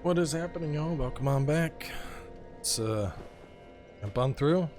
What is happening, y'all? Welcome on back. Let's jump on through.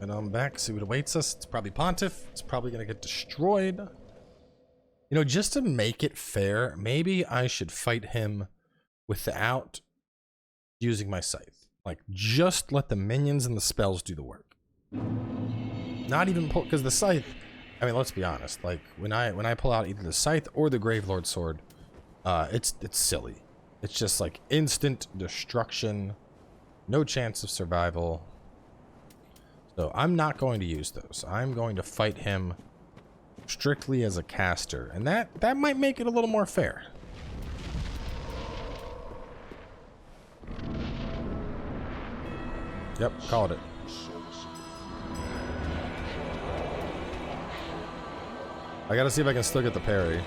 And I'm back, see what awaits us. It's probably Pontiff. It's probably gonna get destroyed. You know, just to make it fair, maybe I should fight him without using my scythe. Like, just let the minions and the spells do the work. Not even pull, because the scythe, I mean, let's be honest. Like, when I pull out either the scythe or the Gravelord sword, it's silly. It's just like instant destruction, no chance of survival. So I'm not going to use those. I'm going to fight him strictly as a caster, and that might make it a little more fair. Yep, called it. I gotta see if I can still get the parry.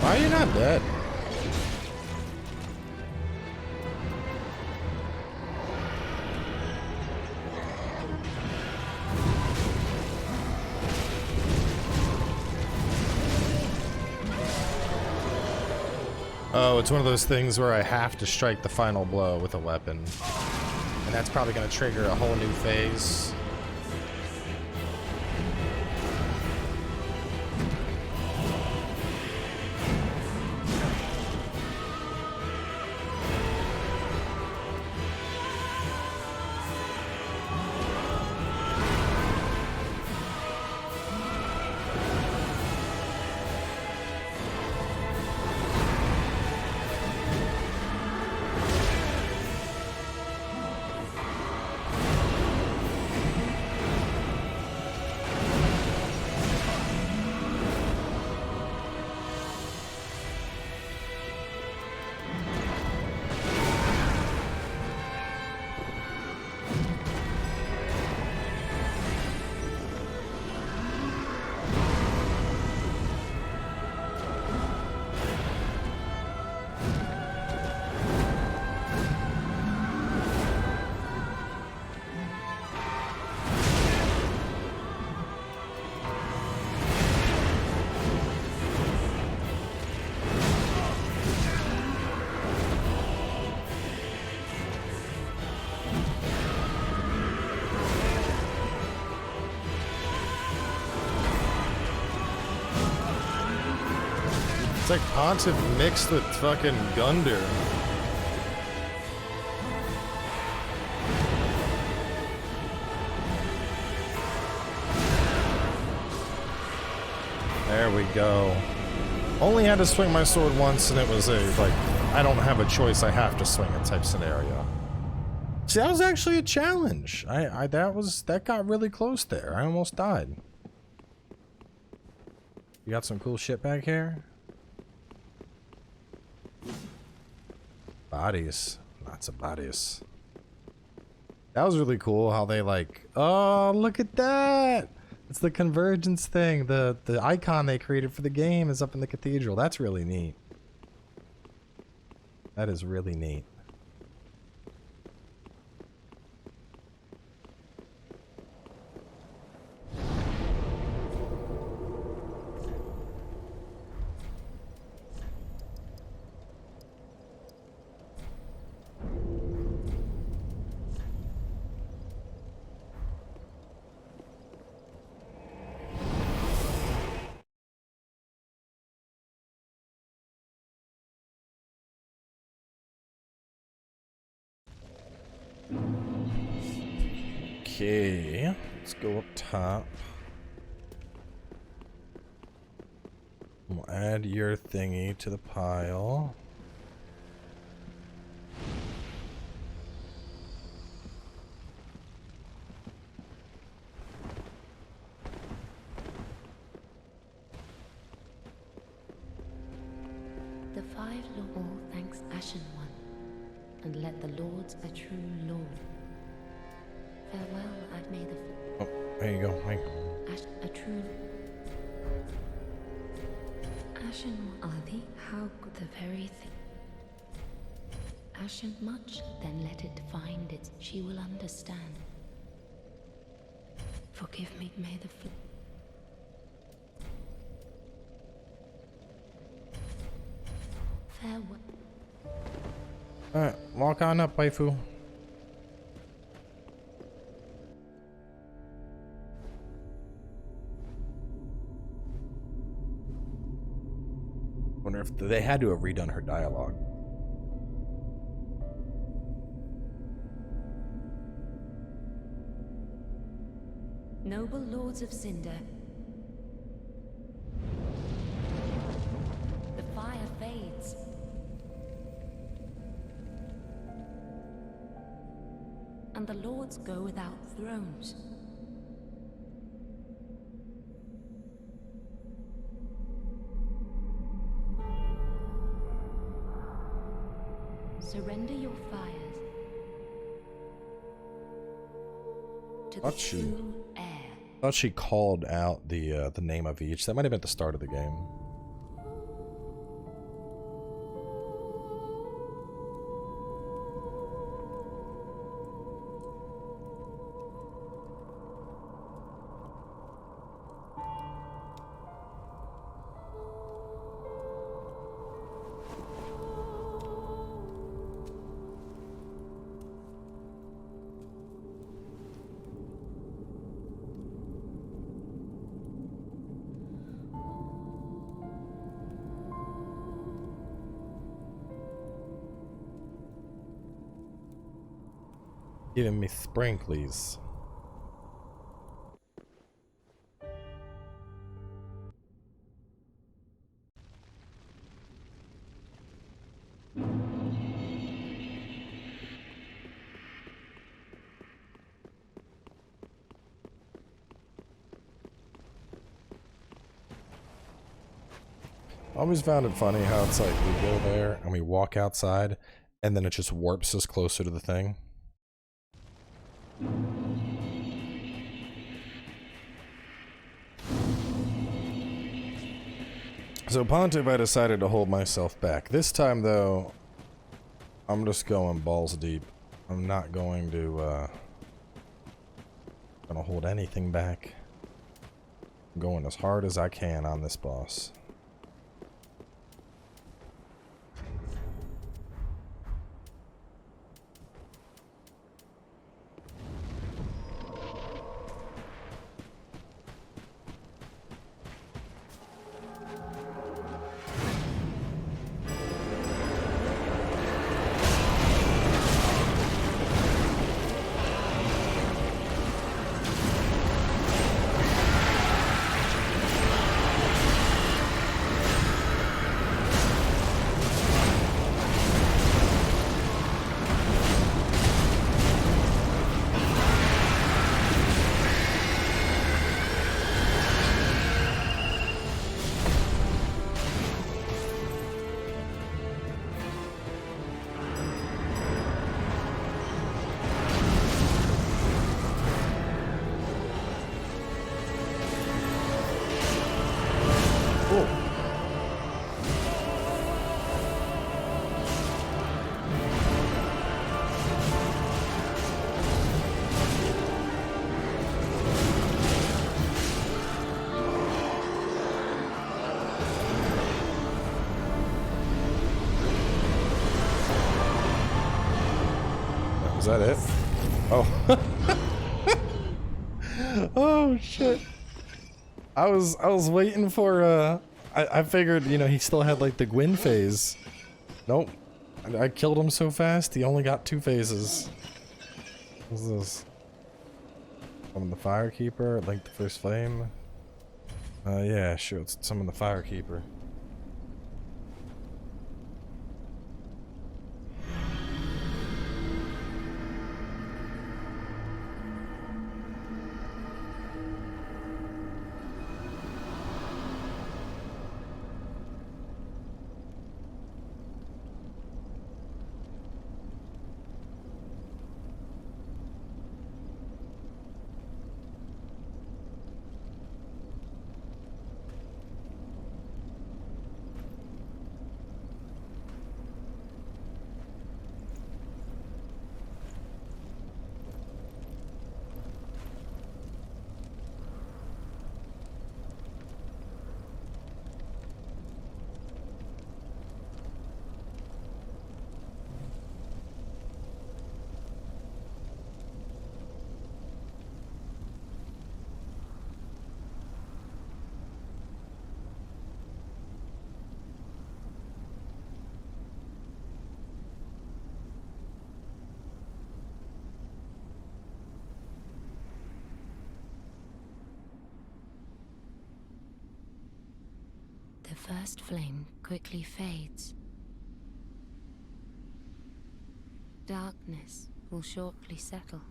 Why are you not dead? Oh, it's one of those things where I have to strike the final blow with a weapon. And that's probably going to trigger a whole new phase. It's like Pontiff mixed with fucking Gunder. There we go. Only had to swing my sword once, and it was a, like, I don't have a choice, I have to swing it type scenario. See, that was actually a challenge. That got really close there. I almost died. You got some cool shit back here? Bodies. Lots of bodies. That was really cool how they like, oh, look at that! It's the Convergence thing. The icon they created for the game is up in the Cathedral. That's really neat. That is really neat. Okay, let's go up top. We'll add your thingy to the pile. The five Lord thanks Ashen One, and let the Lords a true Lord. Farewell, I've made the. Oh, there you go. Hey. A true. Ashen One, Adi, how could the very thing? Ashen much, then let it find it. She will understand. Forgive me, may the. Farewell. Alright, walk on up, waifu. Wonder if they had to have redone her dialogue. Noble Lords of Cinder. The fire fades. And the Lords go without thrones. Surrender your fires to the true air. I thought she called out the name of each. That might have been at the start of the game. Giving me sprinklies. I always found it funny how it's like we go there and we walk outside and then it just warps us closer to the thing. So Pontiff, I decided to hold myself back. This time though, I'm just going balls deep. I'm not going to gonna hold anything back. I'm going as hard as I can on this boss. Is that it? Oh. Oh shit. I was waiting for I figured, you know, he still had like the Gwyn phase. Nope. I killed him so fast he only got 2 phases. What's this? Summon the Firekeeper, link the first flame. Yeah, sure, let's summon the Firekeeper. The first flame quickly fades. Darkness will shortly settle.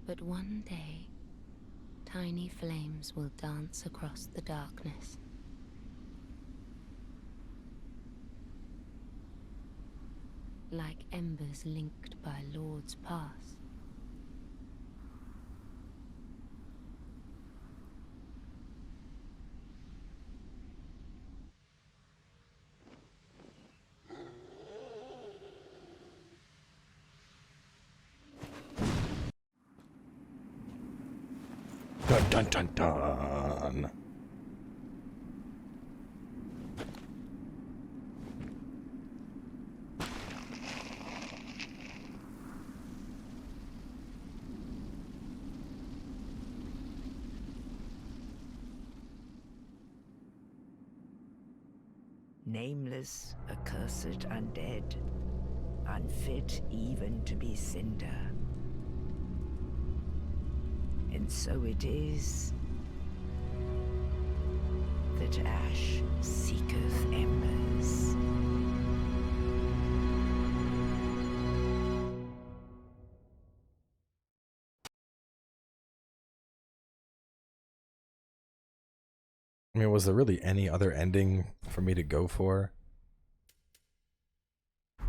But one day, tiny flames will dance across the darkness. Like embers linked by Lord's Pass. Dun dun dun dun. Nameless, accursed undead, unfit even to be Cinder. And so it is that ash seeketh embers. I mean, was there really any other ending for me to go for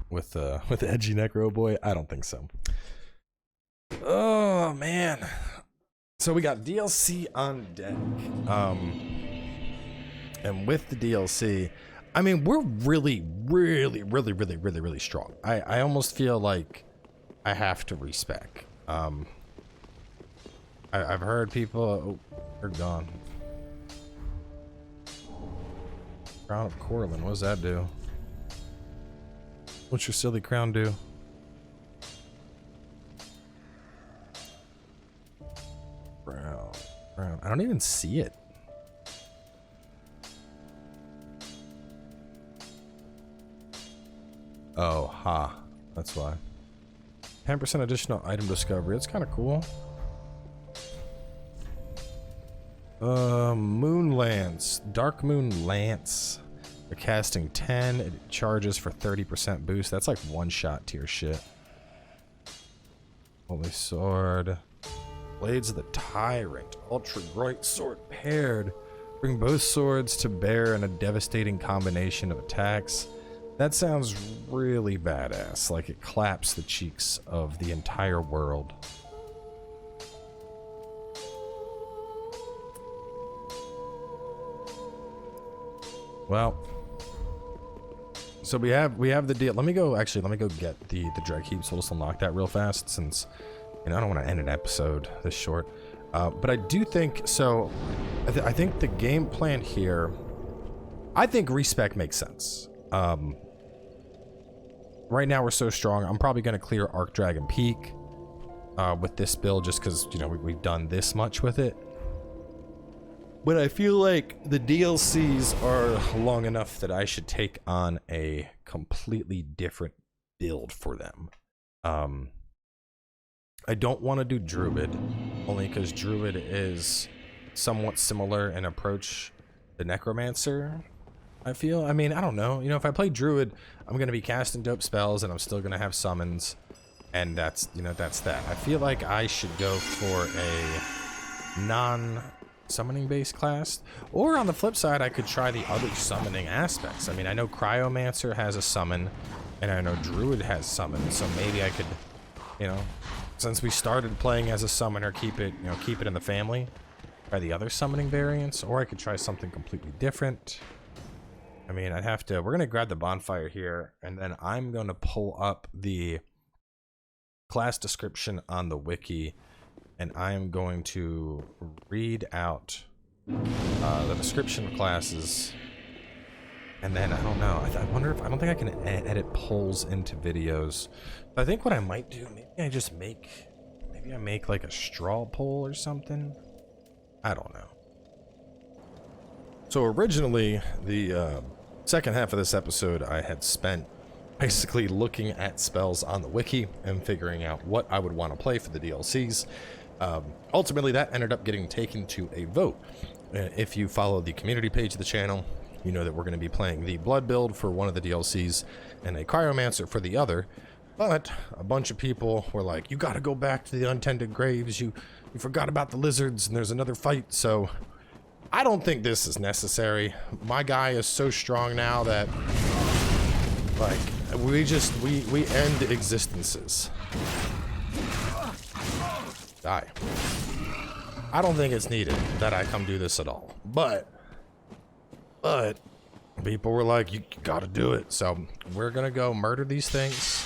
with Edgy Necro Boy? I don't think so. Oh man. So we got DLC on deck. And with the DLC, I mean, we're really strong. I almost feel like I have to respec. I've heard people. Oh, they're gone. Crown of Corlin, what does that do? What's your silly crown do? Crown. I don't even see it. Oh, ha. That's why. 10% additional item discovery. It's kind of cool. Moon Lance. Dark Moon Lance. They're casting 10. It charges for 30% boost. That's like one-shot tier shit. Holy Sword. Blades of the Tyrant. Ultra Great Sword paired. Bring both swords to bear in a devastating combination of attacks. That sounds really badass. Like it claps the cheeks of the entire world. Well, so we have the deal. Let me go get the Dreg Heap, so we'll just unlock that real fast since, you know, I don't want to end an episode this short. But I do think, so I think the game plan here, I think Respec makes sense. Right now we're so strong, I'm probably going to clear Arc Dragon Peak with this build just because, you know, we've done this much with it. But I feel like the DLCs are long enough that I should take on a completely different build for them. I don't want to do Druid, only because Druid is somewhat similar in approach to Necromancer, I feel. I mean, I don't know. You know, if I play Druid, I'm going to be casting dope spells, and I'm still going to have summons, and that's, you know, that's that. I feel like I should go for a non-summoning based class, or on the flip side, I could try the other summoning aspects. I mean, I know Cryomancer has a summon, and I know Druid has summon, so maybe I could, you know, since we started playing as a summoner, keep it in the family. Try the other summoning variants, or I could try something completely different. I mean, I'd have to, we're going to grab the bonfire here, and then I'm going to pull up the class description on the wiki, and I'm going to read out the description of classes. And then, I don't know, I wonder if, I don't think I can edit polls into videos. But I think what I might do, maybe I make like a straw poll or something. I don't know. So originally, the second half of this episode I had spent basically looking at spells on the wiki and figuring out what I would want to play for the DLCs. Ultimately, that ended up getting taken to a vote. If you follow the community page of the channel, you know that we're going to be playing the Blood build for one of the DLCs and a Cryomancer for the other. But a bunch of people were like, you got to go back to the Untended Graves. You forgot about the lizards, and there's another fight. So I don't think this is necessary. My guy is so strong now that, like, we end existences. Die. I don't think it's needed that I come do this at all. But people were like, you gotta do it. So we're gonna go murder these things.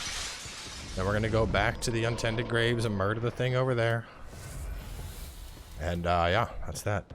Then we're gonna go back to the Untended Graves and murder the thing over there. And yeah, that's that.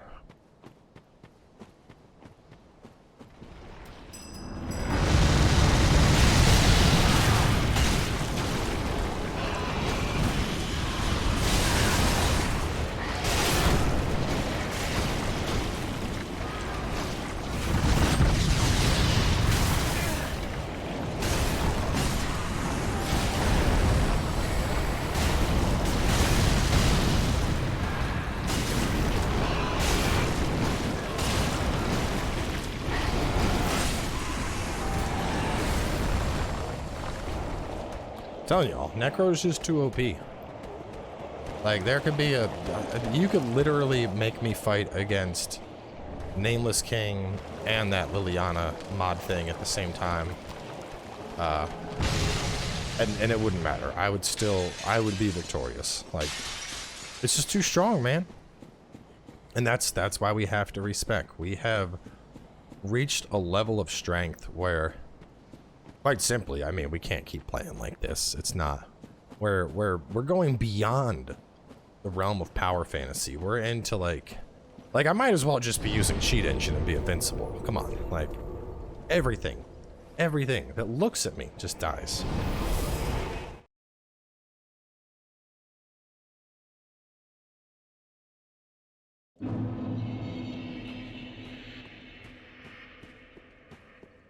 Telling y'all, Necro's just too OP. Like, there could be you could literally make me fight against Nameless King and that Liliana mod thing at the same time. And it wouldn't matter. I would be victorious. Like, it's just too strong, man. And that's why we have to Respec. We have reached a level of strength where, quite simply, I mean, we can't keep playing like this. It's not. We're going beyond the realm of power fantasy. We're into like I might as well just be using cheat engine and be invincible. Come on, like everything that looks at me just dies.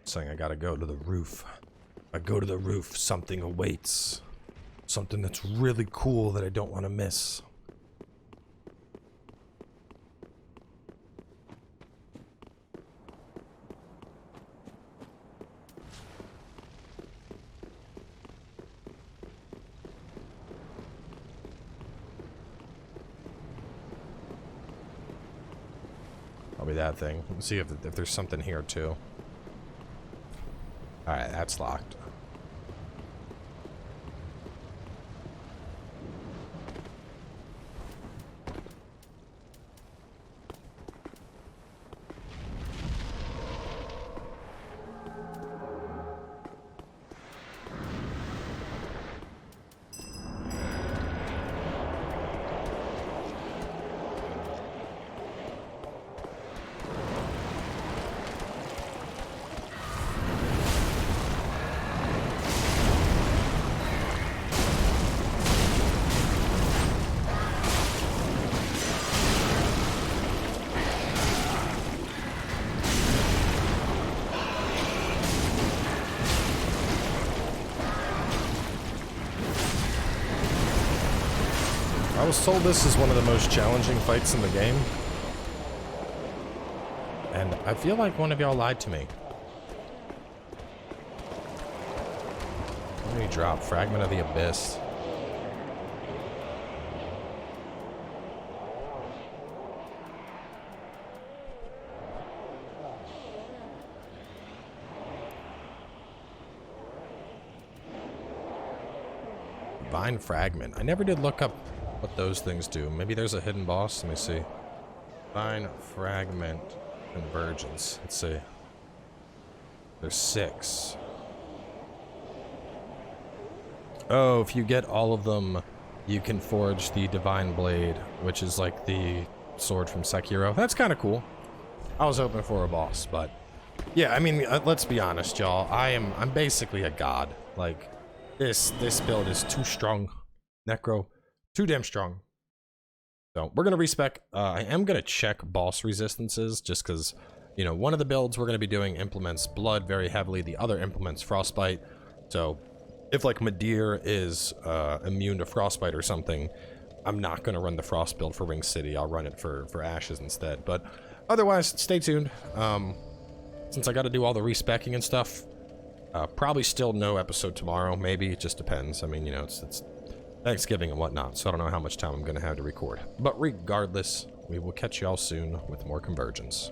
Saying I gotta go to the roof. I go to the roof, something awaits. Something that's really cool that I don't want to miss. Probably that thing. Let's see if there's something here too. Alright, that's locked. I was told this is one of the most challenging fights in the game. And I feel like one of y'all lied to me. What did he drop? Fragment of the Abyss. Divine Fragment. I never did look up what those things do. Maybe there's a hidden boss. Let me see. Divine Fragment. Convergence. Let's see. There's 6. Oh, if you get all of them, you can forge the Divine Blade, which is like the sword from Sekiro. That's kind of cool. I was hoping for a boss, but yeah, I mean, let's be honest, y'all. I'm basically a god. Like, this build is too strong. Necro, too damn strong. So we're gonna respec. I am gonna check boss resistances just because, you know, one of the builds we're gonna be doing implements blood very heavily. The other implements frostbite. So if like Madir is immune to frostbite or something, I'm not gonna run the frost build for Ring City. I'll run it for ashes instead. But otherwise, stay tuned. Since I got to do all the respecking and stuff, probably still no episode tomorrow. Maybe it just depends. I mean, you know, it's Thanksgiving and whatnot, so I don't know how much time I'm going to have to record. But regardless, we will catch y'all soon with more Convergence.